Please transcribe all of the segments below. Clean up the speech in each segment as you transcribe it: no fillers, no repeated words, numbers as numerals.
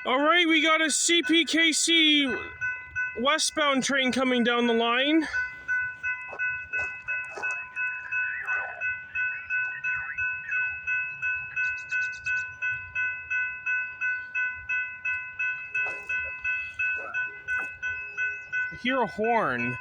Alright, we got a CPKC westbound train coming down the line. I hear a horn.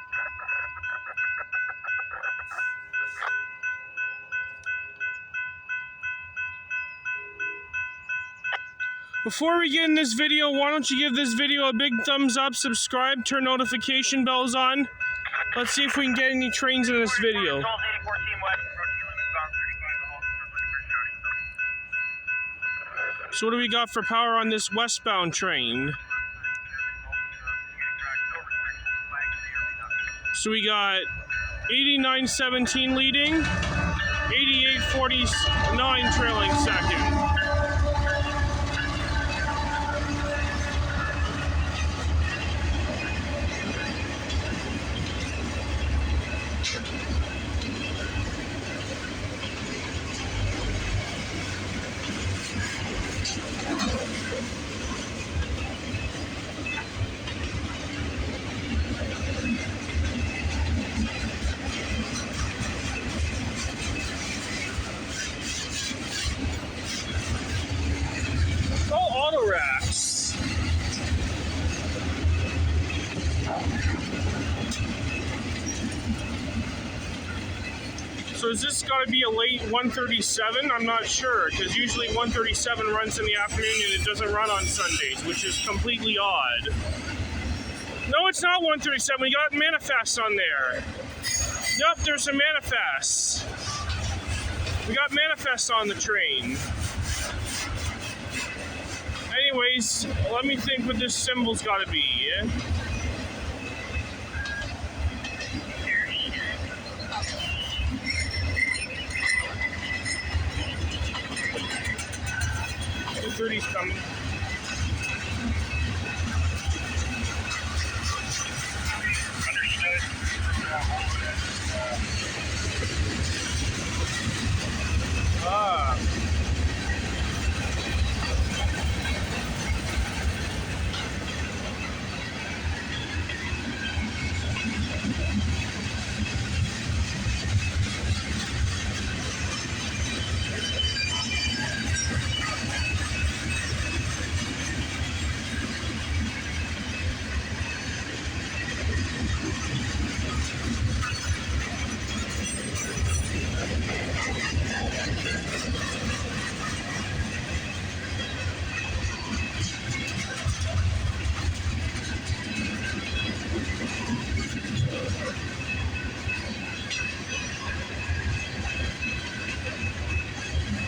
Before we get in this video, why don't you give this video a big thumbs up, subscribe, turn notification bells on. Let's see if we can get any trains in this video. So what do we got for power on this westbound train? So we got 8917 leading, 8849 trailing second. So is this got to be a late 137? I'm not sure, because usually 137 runs in the afternoon and it doesn't run on Sundays, which is completely odd. No, it's not 137. We got manifests on there. Yep, there's some manifests. We got manifests on the train. Anyways, let me think what this symbol's got to be. Yeah? The 30's coming.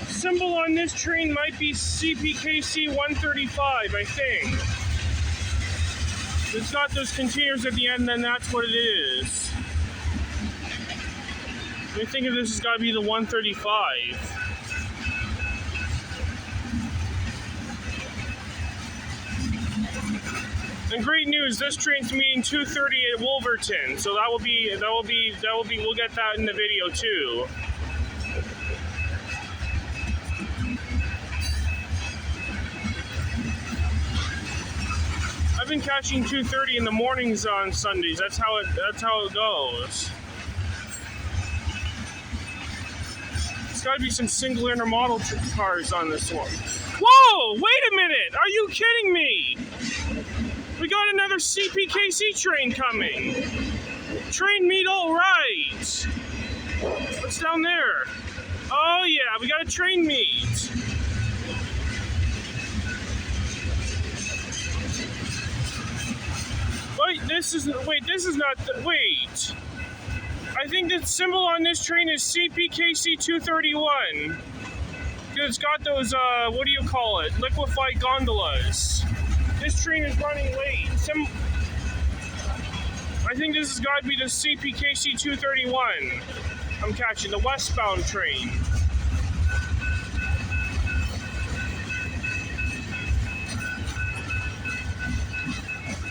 Symbol on this train might be CPKC 135, I think. If it's got those containers at the end, then that's what it is. I think this has got to be the 135. And great news, this train's meeting 2:30 at Wolverton, so we'll get that in the video too. I've been catching 2:30 in the mornings on Sundays. That's how it goes. There's got to be some single intermodal cars on this one. Whoa! Wait a minute! Are you kidding me? We got another CPKC train coming. Train meet all right. What's down there? Oh yeah, we got a train meet. Wait. I think the symbol on this train is CPKC 231. It's got those, what do you call it? Liquefied gondolas. This train is running late. I think this has got to be the CPKC 231. I'm catching the westbound train.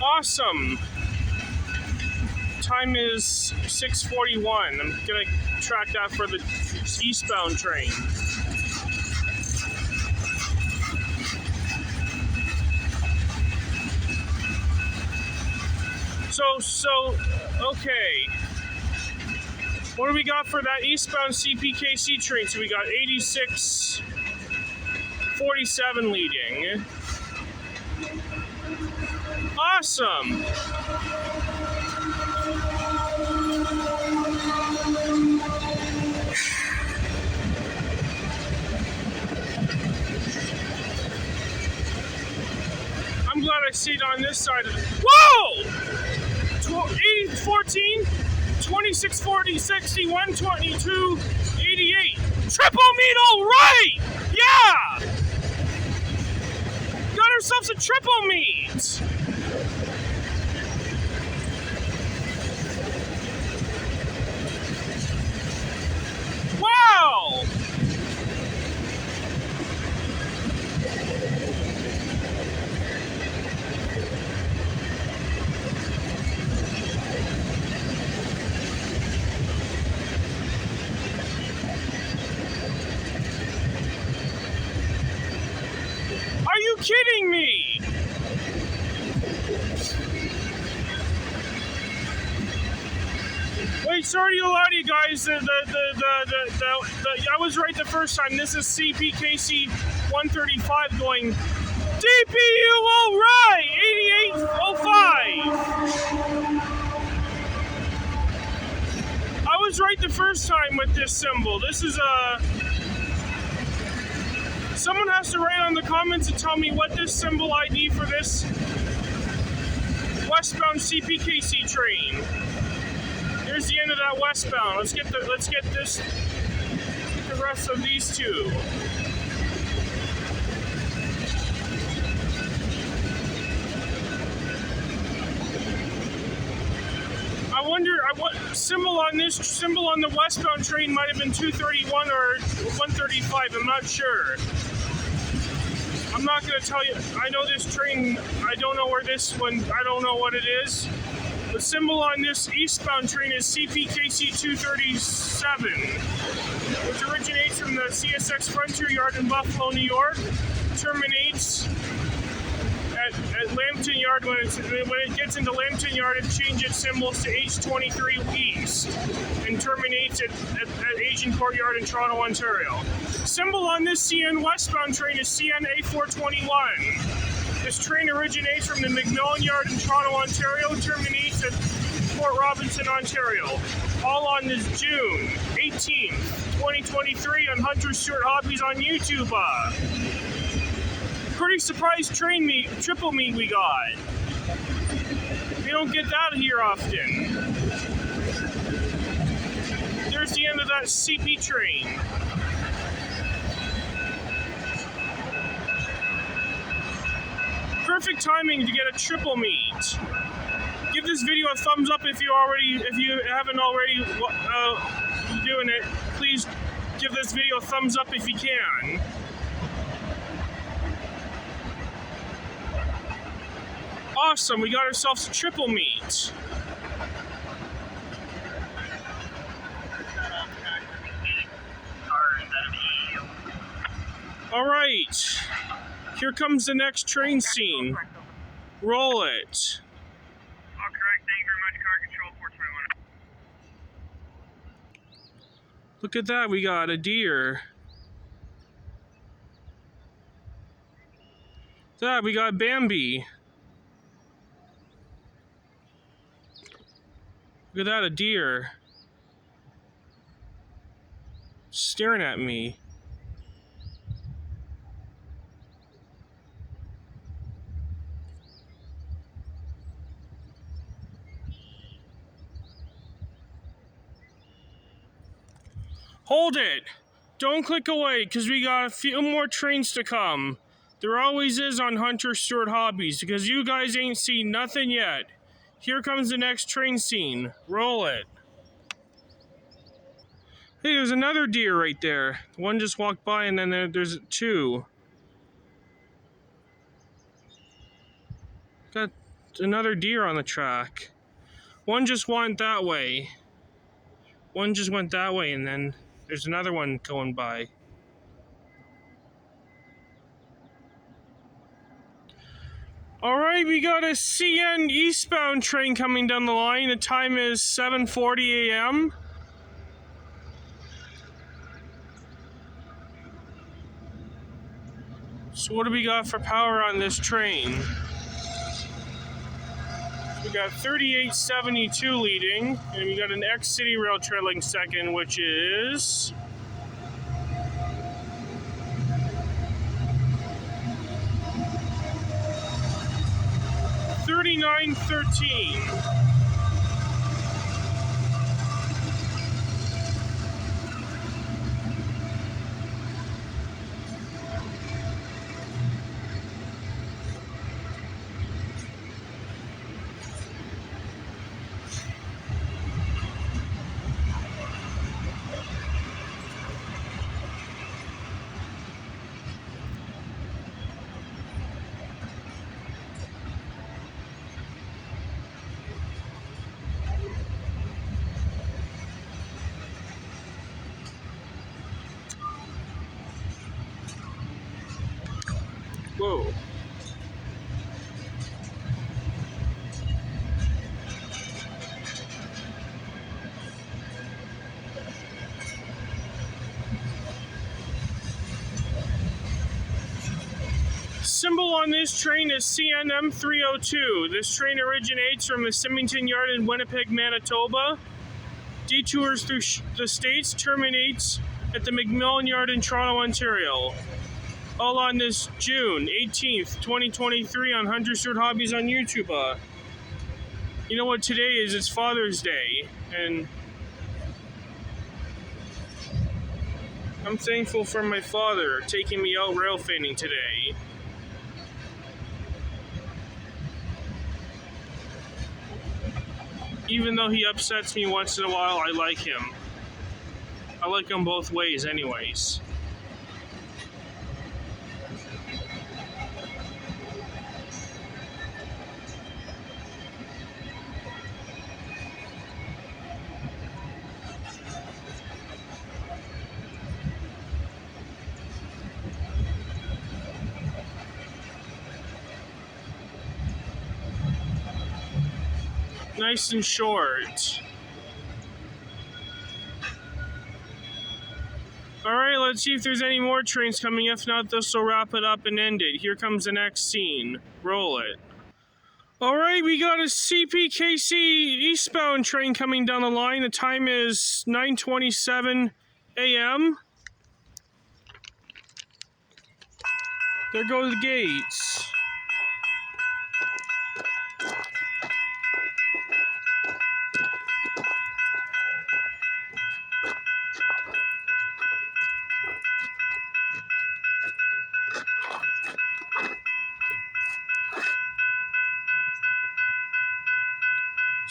Awesome. Time is 6:41. I'm gonna track that for the eastbound train. So, okay. What do we got for that eastbound CPKC train? So we got 8647 leading. Awesome. I'm glad I see it on this side of it. Whoa! 14, 26, 40, 61, 22, 88. Triple meet, all right! Yeah! Got ourselves a triple meet! Wow! Are you kidding me? Wait, sorry to lie to you guys. I was right the first time. This is CPKC 135 going DPU, all right, 8805. I was right the first time with this symbol. This is someone has to write on the comments and tell me what this symbol ID for this westbound CPKC train. Here's the end of that westbound. Let's get the rest of these two. I wonder what symbol on the westbound train might have been 231 or 135. I'm not sure. I'm not going to tell you. I know this train. I don't know where this one. I don't know what it is. The symbol on this eastbound train is CPKC 237, which originates from the CSX Frontier Yard in Buffalo, New York, terminates at Lambton Yard. When it gets into Lambton Yard, it changes its symbols to H23 East and terminates at Asian Courtyard in Toronto, Ontario. Symbol on this CN westbound train is CN A421. This train originates from the McMillan Yard in Toronto, Ontario, terminates at Port Robinson, Ontario. All on this June 18th, 2023 on Hunter Stewart Hobbies on YouTube. Pretty surprised triple meet we got. We don't get that here often. There's the end of that CP train. Perfect timing to get a triple meet. Give this video a thumbs up if you haven't already doing it. Please give this video a thumbs up if you can. Awesome, we got ourselves a triple meet. All right. Here comes the next train scene. Roll it. All correct. Thank you very much. Car control 421. Look at that. We got a deer. That we got Bambi. Look at that, a deer. Staring at me. Hold it! Don't click away, because we got a few more trains to come. There always is on Hunter Stewart Hobbies, because you guys ain't seen nothing yet. Here comes the next train scene. Roll it. Hey, there's another deer right there. One just walked by, and then there's two. Got another deer on the track. One just went that way. One just went that way, and then there's another one going by. Alright, we got a CN eastbound train coming down the line. The time is 7:40 a.m. So what do we got for power on this train? We got 38-72 leading, and we got an X-City Rail trailing second, which is 39-13. Whoa. Symbol on this train is CNM302. This train originates from the Symington Yard in Winnipeg, Manitoba, detours through the States, terminates at the McMillan Yard in Toronto, Ontario. All on this June 18th, 2023 on Hunter Stewart Hobbies on YouTube. You know what today is? It's Father's Day, and I'm thankful for my father taking me out railfanning today. Even though he upsets me once in a while, I like him. I like him both ways anyways. Nice and short. Alright, let's see if there's any more trains coming. If not, this will wrap it up and end it. Here comes the next scene. Roll it. Alright, we got a CPKC eastbound train coming down the line. The time is 9:27 a.m. There go the gates.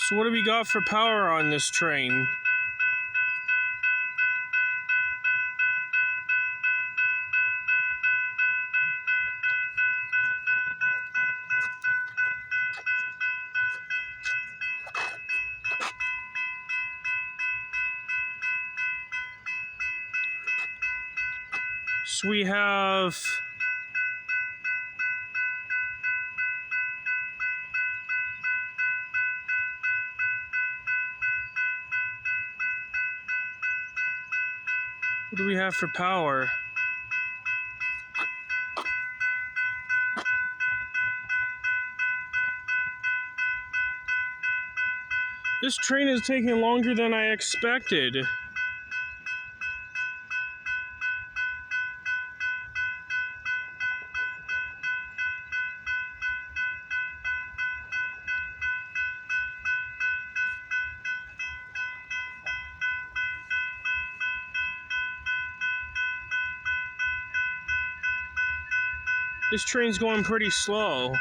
So what do we got for power on this train? So we have what do we have for power? This train is taking longer than I expected. This train's going pretty slow.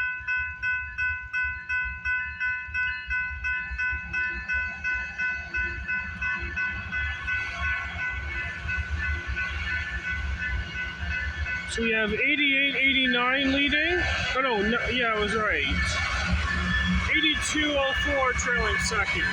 So we have 88-89 leading. Oh no, yeah, I was right. 82-04 trailing second.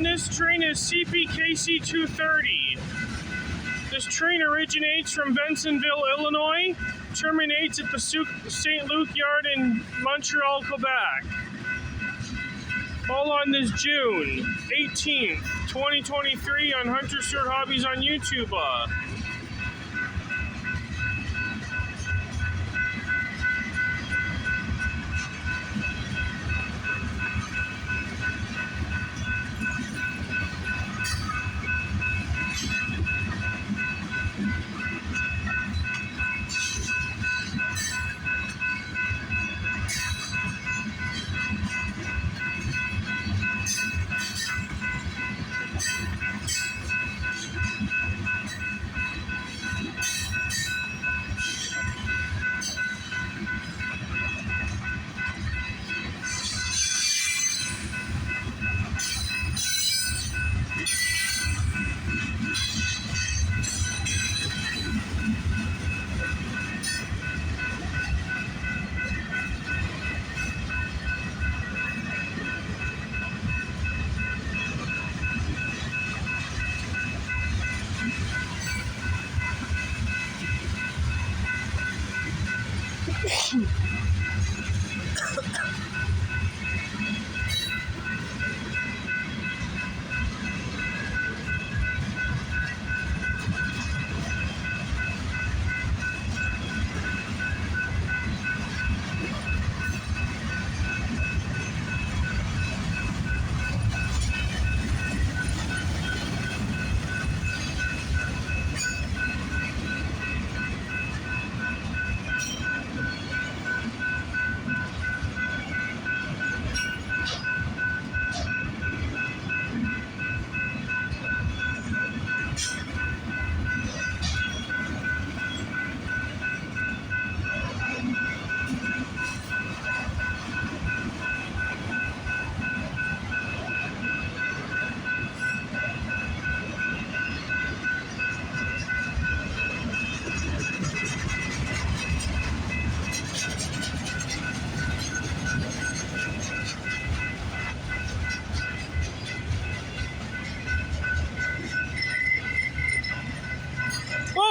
on this train is CPKC 230. This train originates from Bensonville, Illinois, terminates at the St. Luc Yard in Montreal, Quebec. All on this June 18th, 2023 on Hunter Stewart Hobbies on YouTube.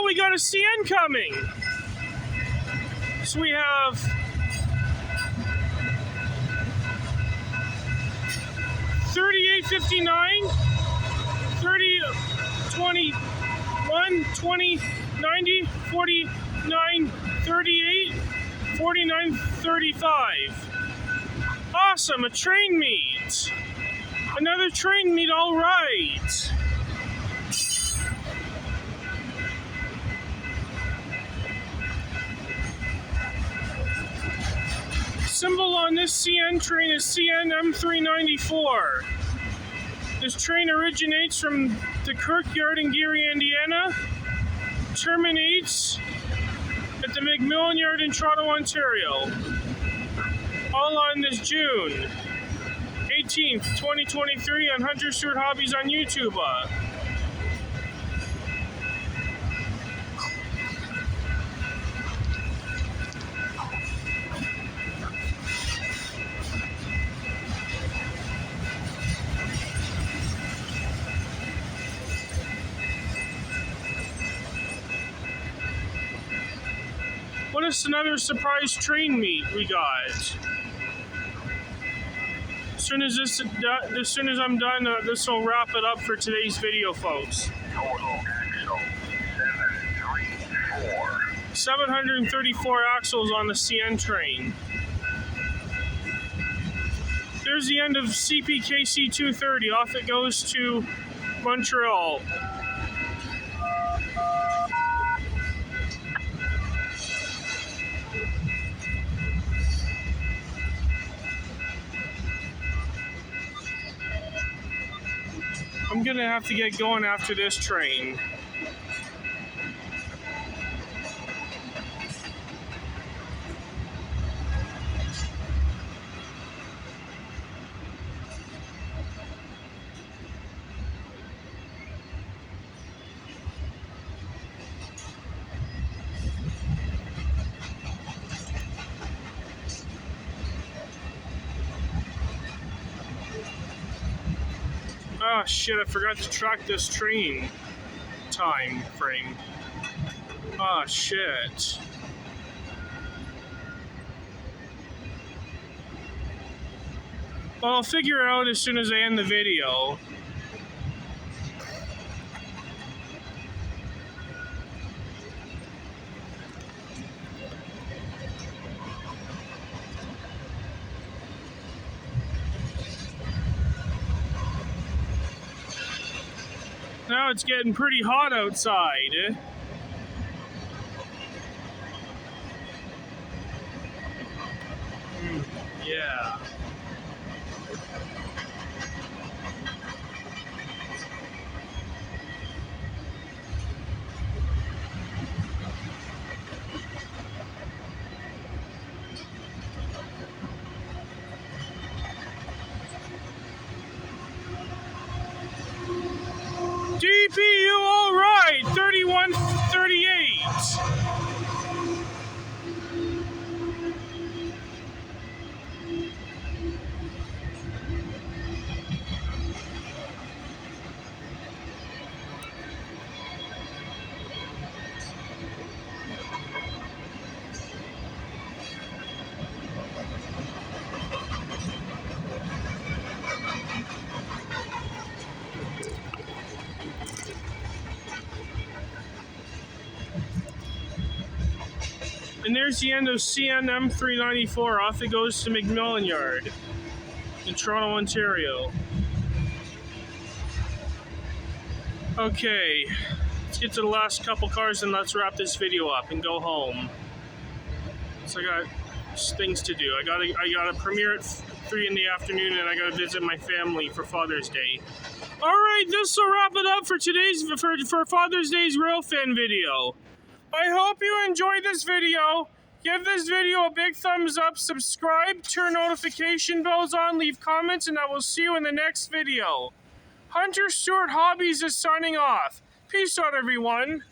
We got a CN coming. So we have 3859, 30, 21, 20, 90, 49, 38, 49, 35. Awesome, a train meet. Another train meet, all right. Symbol on this CN train is CN M394. This train originates from the Kirkyard in Gary, Indiana, terminates at the McMillan Yard in Toronto, Ontario. All on this June 18th, 2023 on Hunter Stewart Hobbies on YouTube. What is another surprise train meet we got? As soon as I'm done, this will wrap it up for today's video, folks. Total axle 734. 734 axles on the CN train. There's the end of CPKC 230. Off it goes to Montreal. I'm gonna have to get going after this train. Oh shit, I forgot to track this train time frame. Oh shit. Well, I'll figure it out as soon as I end the video. Now it's getting pretty hot outside. Yeah. DPU, all right, 3138. And there's the end of CN M394. Off it goes to McMillan Yard in Toronto, Ontario. Okay, let's get to the last couple cars and let's wrap this video up and go home. So I got things to do. I gotta premiere at 3 in the afternoon, and I gotta visit my family for Father's Day. All right, this will wrap it up for today's for Father's Day's Railfan video. I hope you enjoyed this video. Give this video a big thumbs up, subscribe, turn notification bells on, leave comments, and I will see you in the next video. Hunter Stewart Hobbies is signing off. Peace out, everyone.